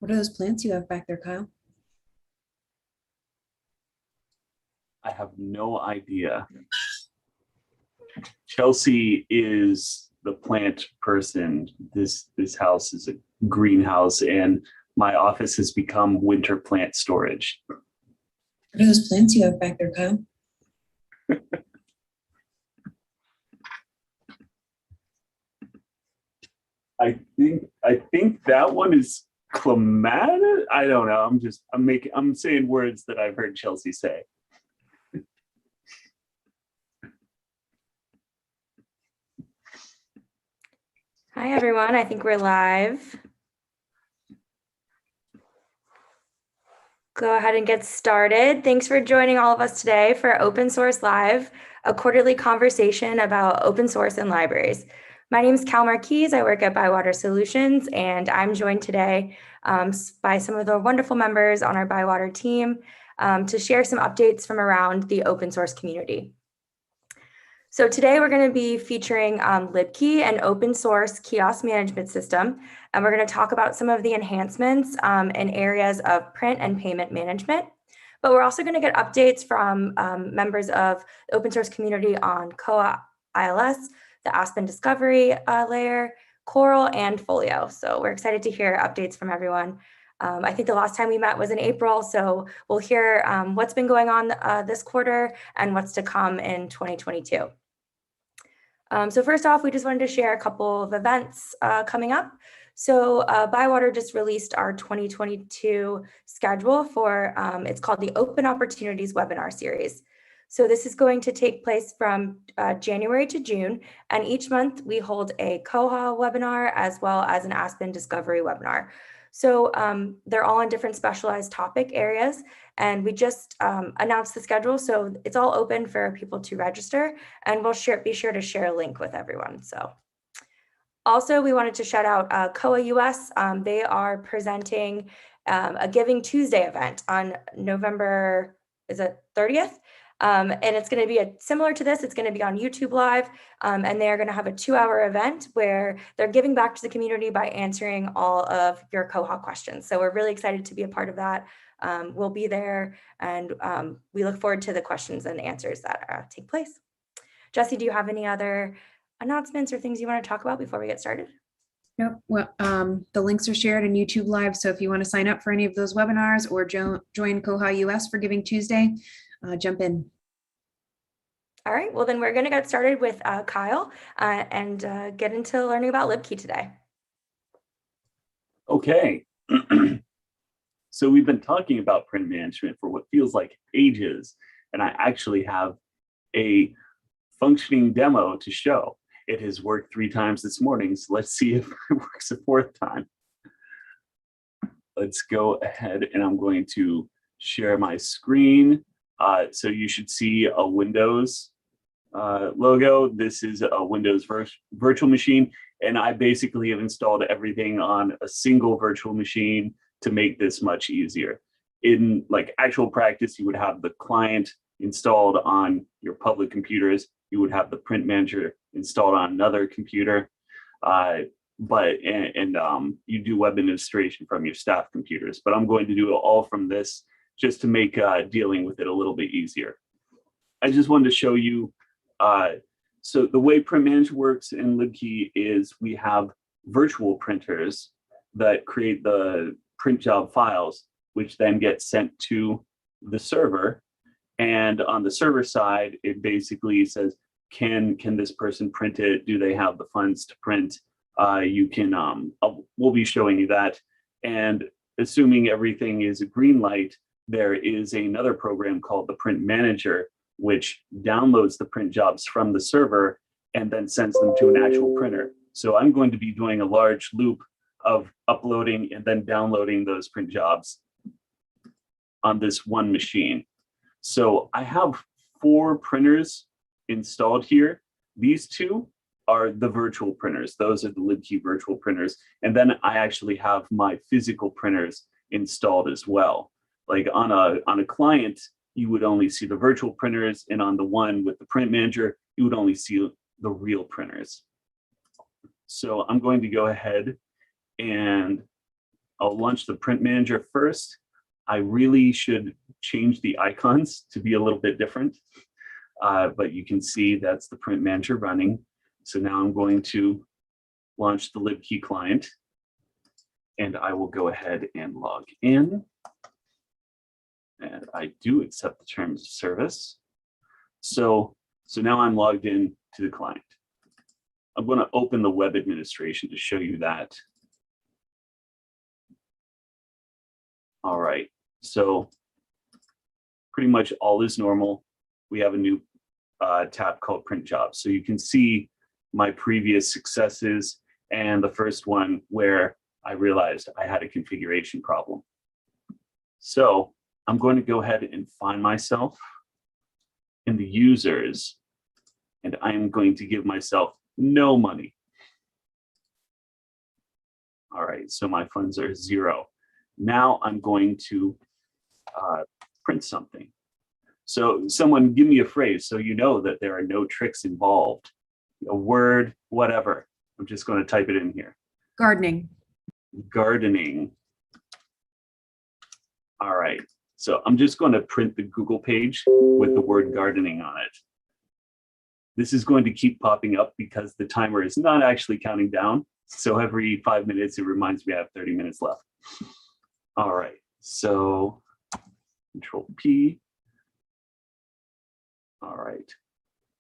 What are those plants you have back there, Kyle? I have no idea. Chelsea is the plant person. This house is a greenhouse, and my office has become winter plant storage. What are those plants you have back there, Kyle? I think that one is clematis. I don't know. I'm saying words that I've heard Chelsea say. Hi, everyone. I think we're live. Go ahead and get started. Thanks for joining all of us today for Open Source Live, a quarterly conversation about open source and libraries. My name is Cal Marquez. I work at ByWater Solutions, and I'm joined today by some of the wonderful members on our ByWater team to share some updates from around the open source community. So today we're going to be featuring Libke, an open source kiosk management system, and we're going to talk about some of the enhancements in areas of print and payment management. But we're also going to get updates from members of the open source community on Koha ILS, the Aspen Discovery layer, Coral, and FOLIO. So we're excited to hear updates from everyone. I think the last time we met was in April, so we'll hear what's been going on this quarter and what's to come in 2022. So first off, we just wanted to share a couple of events coming up. So ByWater just released our 2022 schedule for, it's called the Open Opportunities Webinar Series. So this is going to take place from January to June, and each month we hold a Koha webinar as well as an Aspen Discovery webinar. So they're all on different specialized topic areas, and we just announced the schedule, so it's all open for people to register, and we'll be sure to share a link with everyone. So also we wanted to shout out Koha US. They are presenting a Giving Tuesday event on November, is it 30th? And it's going to be similar to this. It's going to be on YouTube Live, and they're going to have a 2-hour event where they're giving back to the community by answering all of your Koha questions. So we're really excited to be a part of that. We'll be there, and we look forward to the questions and answers that take place. Jesse, do you have any other announcements or things you want to talk about before we get started? Nope. Well, the links are shared in YouTube Live, so if you want to sign up for any of those webinars or join Koha US for Giving Tuesday, jump in. All right, well then we're going to get started with Kyle and get into learning about Libke today. Okay. So we've been talking about print management for what feels like ages, and I actually have a functioning demo to show. It has worked 3 times this morning, so let's see if it works a 4th time. Let's go ahead, and I'm going to share my screen. So you should see a Windows logo. This is a Windows virtual machine, and I basically have installed everything on a single virtual machine to make this much easier. In like actual practice, you would have the client installed on your public computers. You would have the print manager installed on another computer, you do web administration from your staff computers. But I'm going to do it all from this just to make dealing with it a little bit easier. I just wanted to show you, so the way print management works in Libke is we have virtual printers that create the print job files, which then get sent to the server. And on the server side, it basically says, can this person print it? Do they have the funds to print? You can, we'll be showing you that. And assuming everything is a green light, there is another program called the Print Manager, which downloads the print jobs from the server and then sends them to an actual printer. So I'm going to be doing a large loop of uploading and then downloading those print jobs on this one machine. So I have 4 printers installed here. These 2 are the virtual printers. Those are the Libke virtual printers. And then I actually have my physical printers installed as well. Like on a client, you would only see the virtual printers, and on the one with the print manager, you would only see the real printers. So I'm going to go ahead and I'll launch the print manager first. I really should change the icons to be a little bit different, but you can see that's the print manager running. So now I'm going to launch the Libke client, and I will go ahead and log in. And I do accept the terms of service. So now I'm logged in to the client. I'm going to open the web administration to show you that. All right, so pretty much all is normal. We have a new tab called Print Jobs. So you can see my previous successes and the first one where I realized I had a configuration problem. So I'm going to go ahead and find myself in the users, and I'm going to give myself no money. All right, so my funds are 0. Now I'm going to print something. So someone give me a phrase so you know that there are no tricks involved. A word, whatever. I'm just going to type it in here. Gardening. Gardening. All right, so I'm just going to print the Google page with the word gardening on it. This is going to keep popping up because the timer is not actually counting down. So every 5 minutes, it reminds me I have 30 minutes left. All right, so Control P. All right,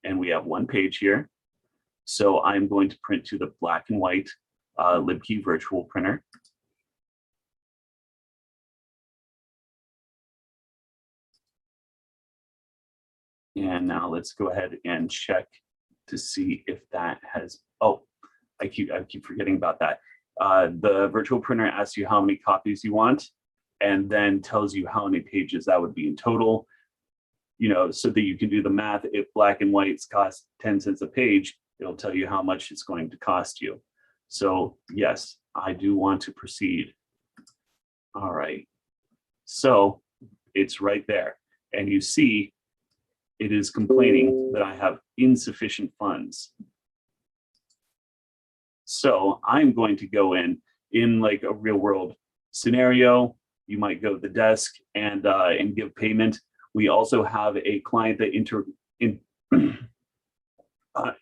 and we have one page here. So I'm going to print to the black and white Libke virtual printer. And now let's go ahead and check to see if that has, oh, I keep forgetting about that. The virtual printer asks you how many copies you want, and then tells you how many pages that would be in total, you know, so that you can do the math. If black and whites cost 10 cents a page, it'll tell you how much it's going to cost you. So yes, I do want to proceed. All right, so it's right there. And you see, it is complaining that I have insufficient funds. So I'm going to go in like a real world scenario. You might go to the desk and give payment. We also have a client that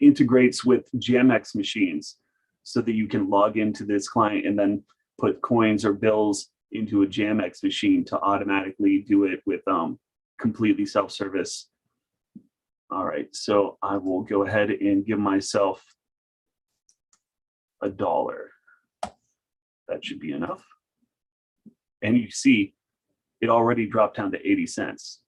integrates with Jamex machines so that you can log into this client and then put coins or bills into a Jamex machine to automatically do it with completely self-service. All right, so I will go ahead and give myself $1. That should be enough. And you see, it already dropped down to 80 cents.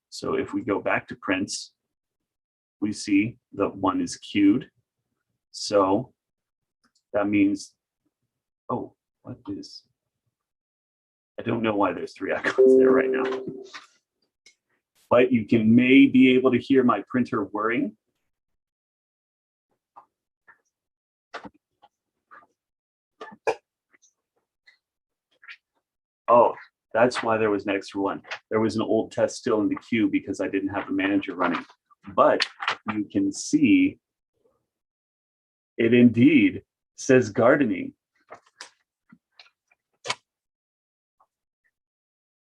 So if we go back to prints, we see that one is queued. So that means, oh, what is, I don't know why there's 3 icons there right now. But you may be able to hear my printer whirring. Oh, that's why there was an extra one. There was an old test still in the queue because I didn't have the manager running. But you can see it indeed says gardening.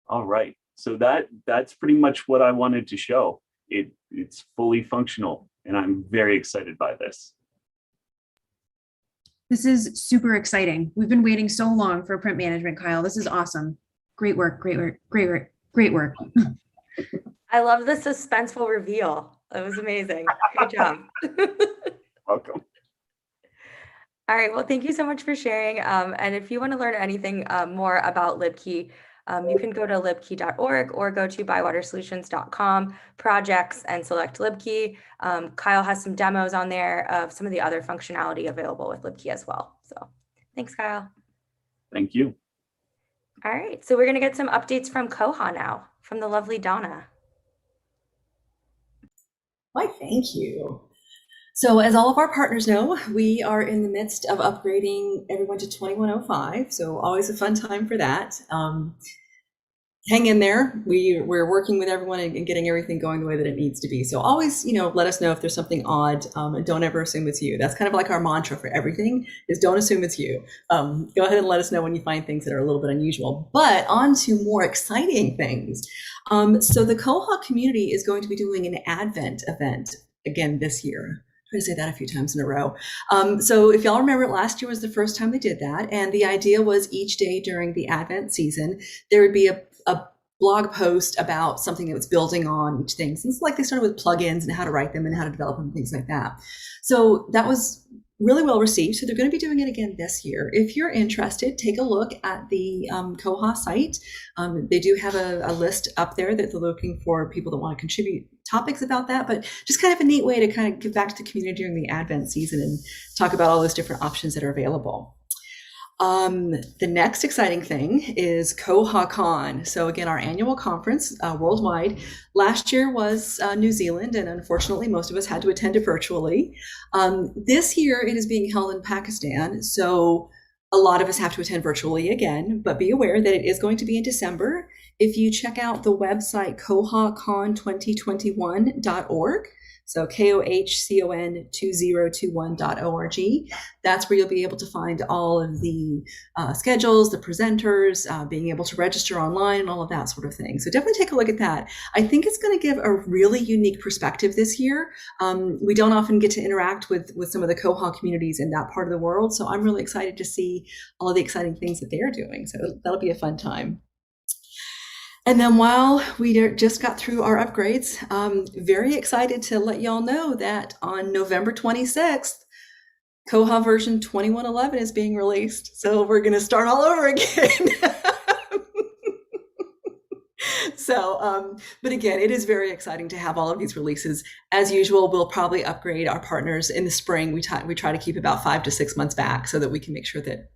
All right, so that's pretty much what I wanted to show. It's fully functional, and I'm very excited by this. This is super exciting. We've been waiting so long for print management, Kyle. This is awesome. Great work, great work, great work, great work. I love the suspenseful reveal. That was amazing. Good job. Welcome. All right. Well, thank you so much for sharing. And if you want to learn anything more about Libke, you can go to libke.org or go to bywatersolutions.com, projects, and select Libke. Kyle has some demos on there of some of the other functionality available with Libke as well. So thanks, Kyle. Thank you. All right. So we're going to get some updates from Koha now, from the lovely Donna. Why, thank you. So as all of our partners know, we are in the midst of upgrading everyone to 2105. So always a fun time for that. hang in there. We're working with everyone and getting everything going the way that it needs to be. So always, let us know if there's something odd, and don't ever assume it's you. That's kind of like our mantra for everything is don't assume it's you. Go ahead and let us know when you find things that are a little bit unusual. But on to more exciting things. So the Koha community is going to be doing an Advent event again this year. I'm going to say that a few times in a row. So if y'all remember, last year was the first time they did that. And the idea was each day during the Advent season, there would be a blog post about something that was building on each thing. Since like they started with plugins and how to write them and how to develop them and things like that. So that was really well received. So they're going to be doing it again this year. If you're interested, take a look at the Koha site. They do have a list up there that they're looking for people that want to contribute topics about that, but just kind of a neat way to kind of give back to the community during the Advent season and talk about all those different options that are available. The next exciting thing is KohaCon. So again, our annual conference worldwide. Last year was New Zealand, and unfortunately, most of us had to attend it virtually. This year, it is being held in Pakistan. So a lot of us have to attend virtually again, but be aware that it is going to be in December. If you check out the website kohacon2021.org, so KOHCON2021.org, that's where you'll be able to find all of the schedules, the presenters, being able to register online and all of that sort of thing. So definitely take a look at that. I think it's going to give a really unique perspective this year. We don't often get to interact with some of the Koha communities in that part of the world. So I'm really excited to see all of the exciting things that they're doing. So that'll be a fun time. And then while we just got through our upgrades, very excited to let y'all know that on November 26th, Koha version 2111 is being released. So we're going to start all over again. But again, it is very exciting to have all of these releases. As usual, we'll probably upgrade our partners in the spring. We try to keep about 5 to 6 months back so that we can make sure that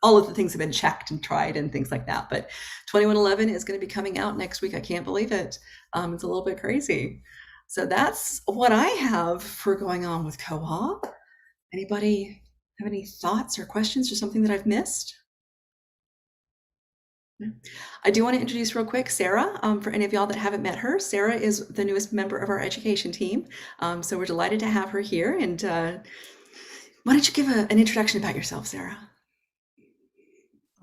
all of the things have been checked and tried and things like that. But 2111 is going to be coming out next week. I can't believe it. It's a little bit crazy. So that's what I have for going on with Koha. Anybody have any thoughts or questions or something that I've missed? I do want to introduce real quick Sarah. For any of y'all that haven't met her, Sarah is the newest member of our education team. So we're delighted to have her here. And why don't you give an introduction about yourself, Sarah?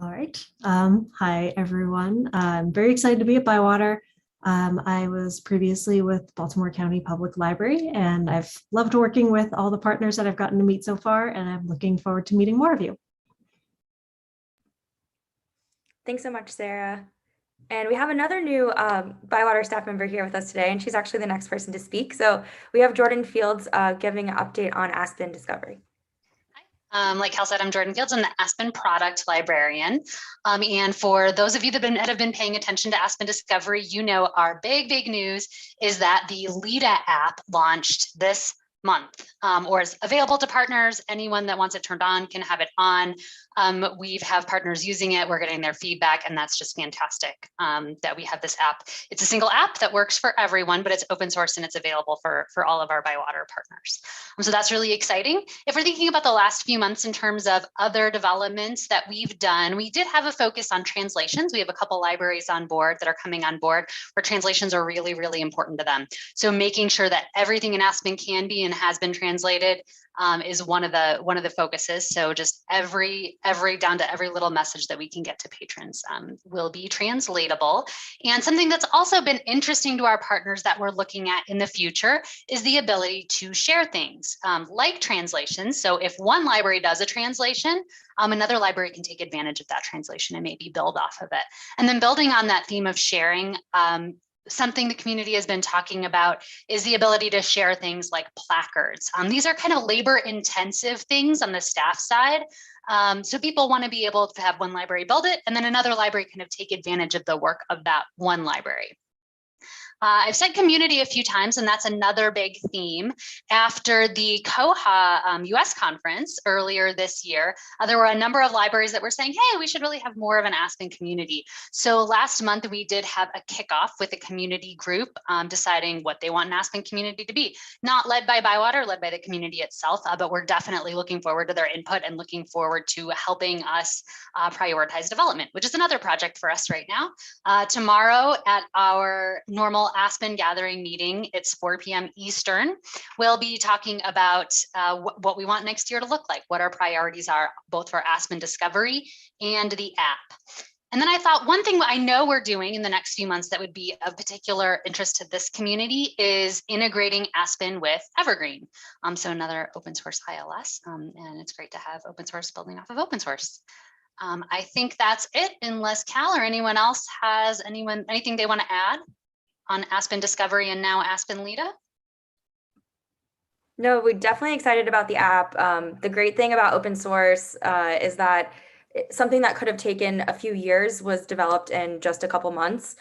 All right. Hi, everyone. I'm very excited to be at ByWater. I was previously with Baltimore County Public Library, and I've loved working with all the partners that I've gotten to meet so far, and I'm looking forward to meeting more of you. Thanks so much, Sarah. And we have another new ByWater staff member here with us today, and she's actually the next person to speak. So we have Jordan Fields giving an update on Aspen Discovery. Like Cal said, I'm Jordan Fields. I'm the Aspen product librarian. And for those of you that have been paying attention to Aspen Discovery, you know our big news is that the Lita app launched this month, or is available to partners. Anyone that wants it turned on can have it on. We have partners using it. We're getting their feedback, and that's just fantastic that we have this app. It's a single app that works for everyone, but it's open source and it's available for all of our ByWater partners. So that's really exciting. If we're thinking about the last few months in terms of other developments that we've done, we did have a focus on translations. We have a couple libraries on board that are coming on board where translations are really, really important to them. So making sure that everything in Aspen can be and has been translated is one of the focuses. So just every down to every little message that we can get to patrons will be translatable. And something that's also been interesting to our partners that we're looking at in the future is the ability to share things like translations. So if one library does a translation, another library can take advantage of that translation and maybe build off of it. And then building on that theme of sharing, something the community has been talking about is the ability to share things like placards. These are kind of labor-intensive things on the staff side. So people want to be able to have one library build it, and then another library kind of take advantage of the work of that one library. I've said community a few times, and that's another big theme. After the Koha US conference earlier this year, there were a number of libraries that were saying, hey, we should really have more of an Aspen community. So last month, we did have a kickoff with a community group deciding what they want an Aspen community to be. Not led by ByWater, led by the community itself, but we're definitely looking forward to their input and looking forward to helping us prioritize development, which is another project for us right now. Tomorrow at our normal Aspen gathering meeting, it's 4 p.m. Eastern. We'll be talking about what we want next year to look like, what our priorities are, both for Aspen Discovery and the app. And then I thought one thing I know we're doing in the next few months that would be of particular interest to this community is integrating Aspen with Evergreen. So another open source ILS, and it's great to have open source building off of open source. I think that's it, unless Cal or anyone else has anything they want to add on Aspen Discovery and now Aspen Lita. No, we're definitely excited about the app. The great thing about open source is that something that could have taken a few years was developed in just a couple months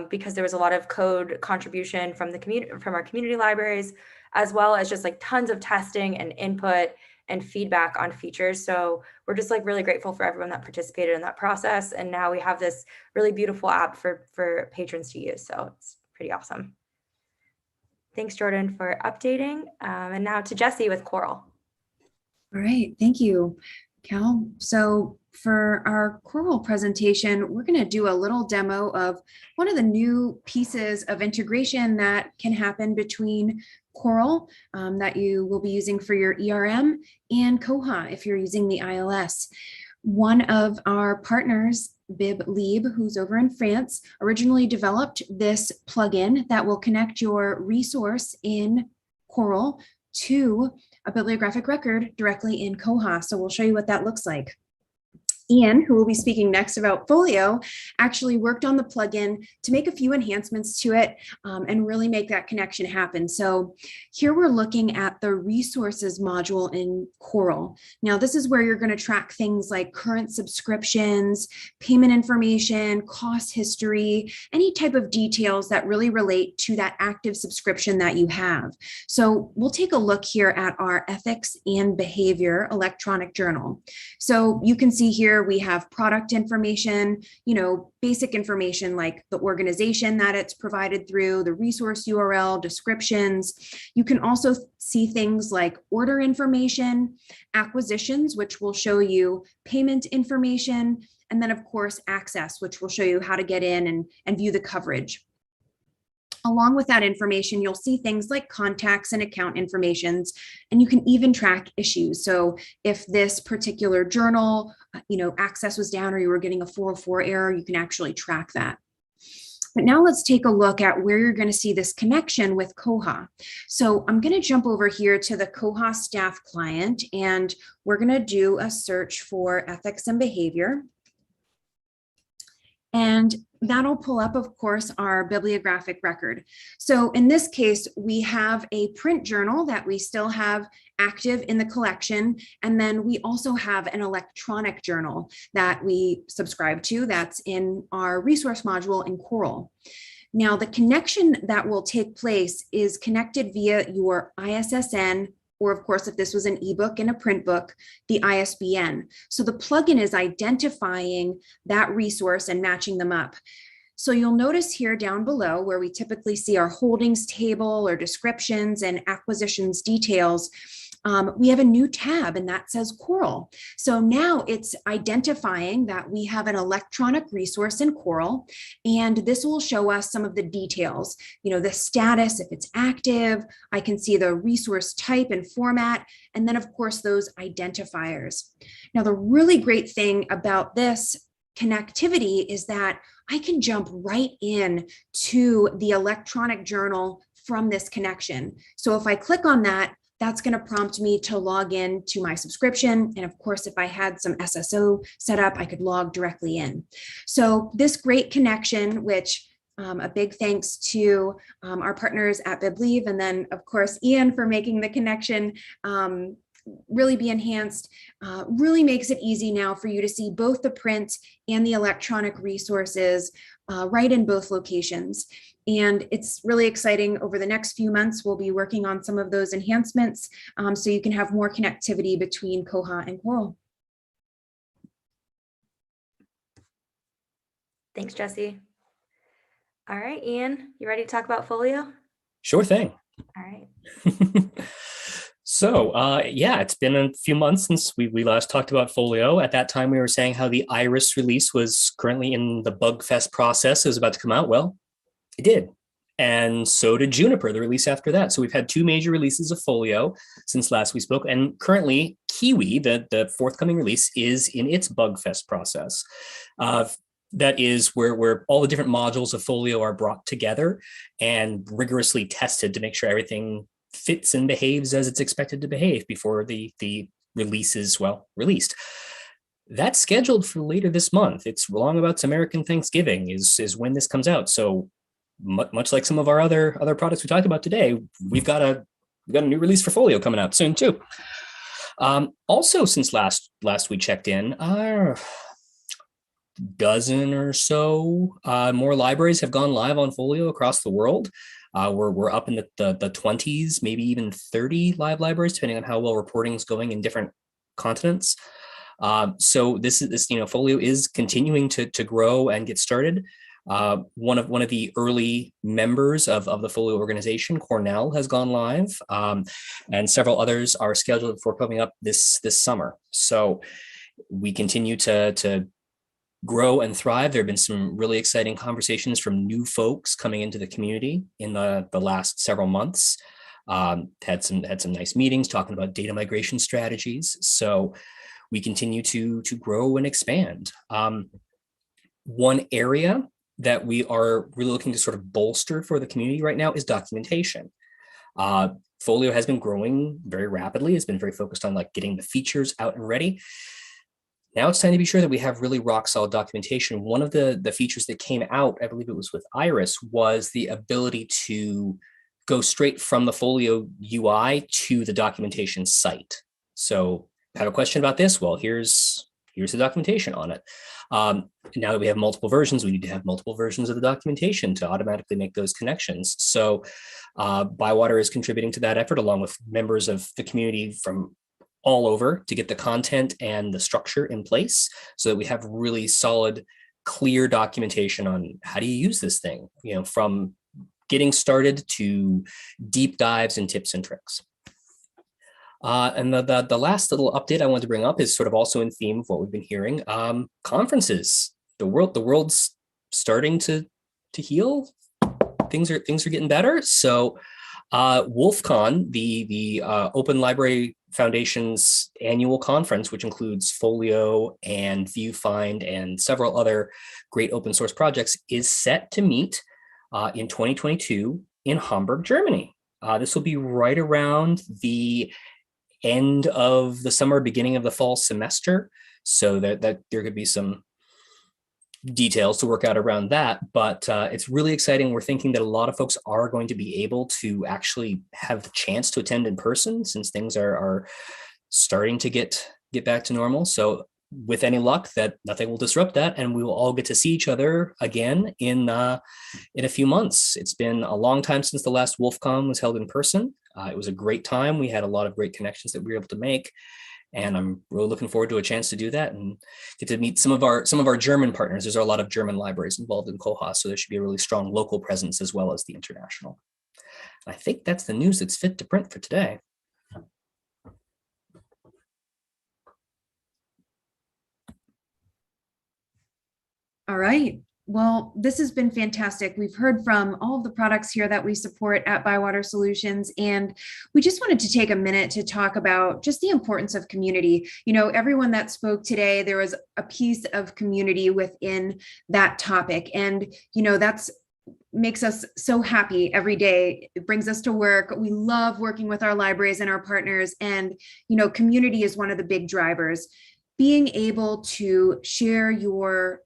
because there was a lot of code contribution from the community, from our community libraries, as well as just like tons of testing and input and feedback on features. So we're just like really grateful for everyone that participated in that process. And now we have this really beautiful app for patrons to use. So it's pretty awesome. Thanks, Jordan, for updating. And now to Jesse with Coral. All right, thank you, Cal. So for our Coral presentation, we're going to do a little demo of one of the new pieces of integration that can happen between Coral that you will be using for your ERM and Koha if you're using the ILS. One of our partners, BibLib, who's over in France, originally developed this plugin that will connect your resource in Coral to a bibliographic record directly in Koha. So we'll show you what that looks like. Ian, who will be speaking next about FOLIO, actually worked on the plugin to make a few enhancements to it and really make that connection happen. So here we're looking at the resources module in Coral. Now, this is where you're going to track things like current subscriptions, payment information, cost history, any type of details that really relate to that active subscription that you have. So we'll take a look here at our ethics and behavior electronic journal. So you can see here we have product information, basic information like the organization that it's provided through, the resource URL, descriptions. You can also see things like order information, acquisitions, which will show you payment information, and then of course access, which will show you how to get in and view the coverage. Along with that information, you'll see things like contacts and account informations, and you can even track issues. So if this particular journal, access was down or you were getting a 404 error, you can actually track that. But now let's take a look at where you're going to see this connection with Koha. So I'm going to jump over here to the Koha staff client, and we're going to do a search for ethics and behavior. And that'll pull up, of course, our bibliographic record. So in this case, we have a print journal that we still have active in the collection. And then we also have an electronic journal that we subscribe to that's in our resource module in Coral. Now, the connection that will take place is connected via your ISSN, or of course, if this was an ebook and a print book, the ISBN. So the plugin is identifying that resource and matching them up. So you'll notice here down below where we typically see our holdings table or descriptions and acquisitions details, we have a new tab and that says Coral. So now it's identifying that we have an electronic resource in Coral, and this will show us some of the details, the status, if it's active. I can see the resource type and format, and then of course those identifiers. Now, the really great thing about this connectivity is that I can jump right in to the electronic journal from this connection. So if I click on that, that's going to prompt me to log in to my subscription. And of course, if I had some SSO set up, I could log directly in. So this great connection, which a big thanks to our partners at BibLib, and then of course, Ian for making the connection really be enhanced, really makes it easy now for you to see both the print and the electronic resources right in both locations. And it's really exciting. Over the next few months, we'll be working on some of those enhancements so you can have more connectivity between Koha and Coral. Thanks, Jesse. All right, Ian, you ready to talk about FOLIO? Sure thing. All right. So yeah, it's been a few months since we last talked about FOLIO. At that time, we were saying how the Iris release was currently in the bug fest process. It was about to come out. Well, it did. And so did Juniper, the release after that. So we've had two major releases of FOLIO since last we spoke. And currently, Kiwi, the forthcoming release, is in its bug fest process. That is where all the different modules of FOLIO are brought together and rigorously tested to make sure everything fits and behaves as it's expected to behave before the release is, well, released. That's scheduled for later this month. It's along about American Thanksgiving is when this comes out. So much like some of our other products we talked about today, we've got a new release for FOLIO coming out soon too. Also, since last we checked in, dozen or so more libraries have gone live on FOLIO across the world. We're up in the 20s, maybe even 30 live libraries, depending on how well reporting is going in different continents. So this FOLIO is continuing to grow and get started. One of the early members of the FOLIO organization, Cornell, has gone live, and several others are scheduled for coming up this summer. So we continue to grow and thrive. There have been some really exciting conversations from new folks coming into the community in the last several months. Had some nice meetings talking about data migration strategies. So we continue to grow and expand. One area that we are really looking to sort of bolster for the community right now is documentation. FOLIO has been growing very rapidly. It's been very focused on like getting the features out and ready. Now it's time to be sure that we have really rock solid documentation. One of the features that came out, I believe it was with Iris, was the ability to go straight from the FOLIO UI to the documentation site. So I have a question about this. Well, here's the documentation on it. Now that we have multiple versions, we need to have multiple versions of the documentation to automatically make those connections. So ByWater is contributing to that effort along with members of the community from all over to get the content and the structure in place so that we have really solid, clear documentation on how do you use this thing, from getting started to deep dives and tips and tricks. And the last little update I wanted to bring up is sort of also in theme of what we've been hearing. Conferences. The world's starting to heal. Things are getting better. So WolfCon, the Open Library Foundation's annual conference, which includes FOLIO and ViewFind and several other great open source projects, is set to meet in 2022 in Hamburg, Germany. This will be right around the end of the summer, beginning of the fall semester. So that there could be some details to work out around that, but it's really exciting. We're thinking that a lot of folks are going to be able to actually have the chance to attend in person since things are starting to get back to normal. So with any luck, that nothing will disrupt that, and we will all get to see each other again in a few months. It's been a long time since the last WolfCon was held in person. It was a great time. We had a lot of great connections that we were able to make. And I'm really looking forward to a chance to do that and get to meet some of our German partners. There's a lot of German libraries involved in Koha, so there should be a really strong local presence as well as the international. I think that's the news that's fit to print for today. All right. Well, this has been fantastic. We've heard from all of the products here that we support at ByWater Solutions, and we just wanted to take a minute to talk about just the importance of community. Everyone that spoke today, there was a piece of community within that topic, and that's makes us so happy every day. It brings us to work. We love working with our libraries and our partners, and community is one of the big drivers. Being able to share your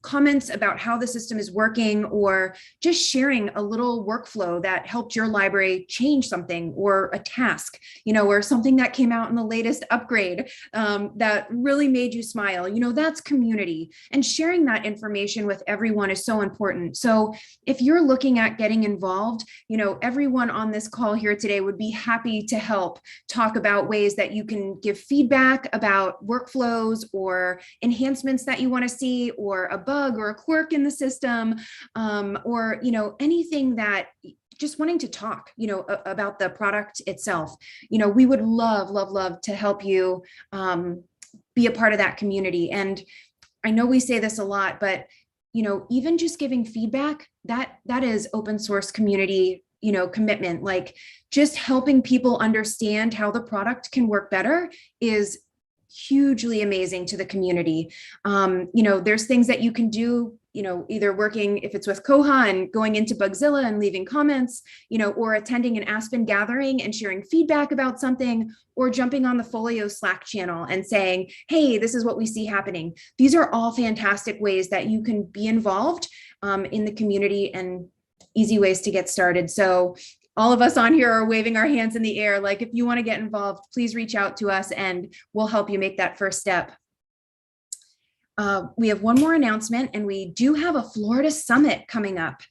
comments about how the system is working, or just sharing a little workflow that helped your library change something, or a task, or something that came out in the latest upgrade that really made you smile, that's community. And sharing that information with everyone is so important. So if you're looking at getting involved, everyone on this call here today would be happy to help talk about ways that you can give feedback about workflows or enhancements that you want to see, or a bug or a quirk in the system, or anything that just wanting to talk, about the product itself. We would love to help you be a part of that community. And I know we say this a lot, but even just giving feedback, that is open source community, commitment. Like, just helping people understand how the product can work better is hugely amazing to the community. There's things that you can do, either working, if it's with Koha and going into Bugzilla and leaving comments, or attending an Aspen gathering and sharing feedback about something, or jumping on the FOLIO Slack channel and saying, hey, this is what we see happening. These are all fantastic ways that you can be involved in the community, and easy ways to get started. So all of us on here are waving our hands in the air. Like, if you want to get involved, please reach out to us and we'll help you make that first step. We have one more announcement, and we do have a Florida Summit coming up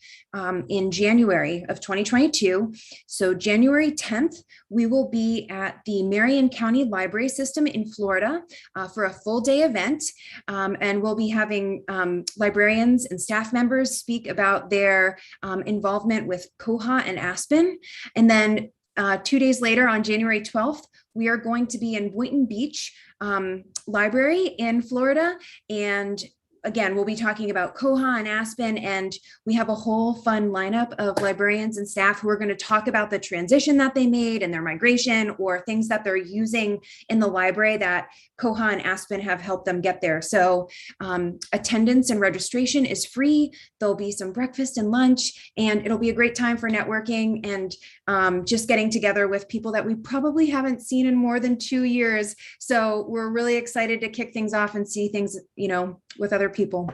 in January of 2022. So January 10th, we will be at the Marion County Library System in Florida for a full day event. And we'll be having librarians and staff members speak about their involvement with Koha and Aspen. And then 2 days later, on January 12th, we are going to be in Boynton Beach Library in Florida. And again, we'll be talking about Koha and Aspen, and we have a whole fun lineup of librarians and staff who are going to talk about the transition that they made and their migration, or things that they're using in the library that Koha and Aspen have helped them get there. So attendance and registration is free. There'll be some breakfast and lunch, and it'll be a great time for networking and just getting together with people that we probably haven't seen in more than 2 years. So we're really excited to kick things off and see things, with other people.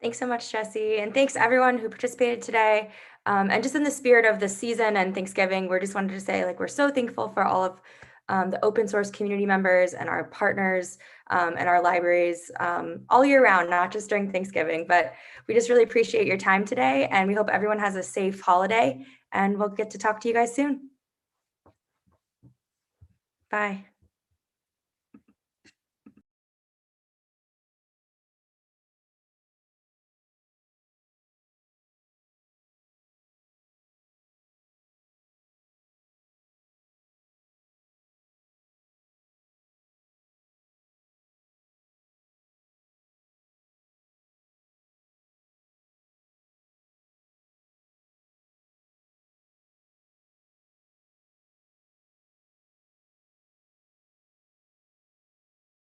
Thanks so much, Jessie. And thanks everyone who participated today. And just in the spirit of the season and Thanksgiving, we just wanted to say, like, we're so thankful for all of the open source community members and our partners and our libraries all year round, not just during Thanksgiving. But we just really appreciate your time today, and we hope everyone has a safe holiday, and we'll get to talk to you guys soon. Bye.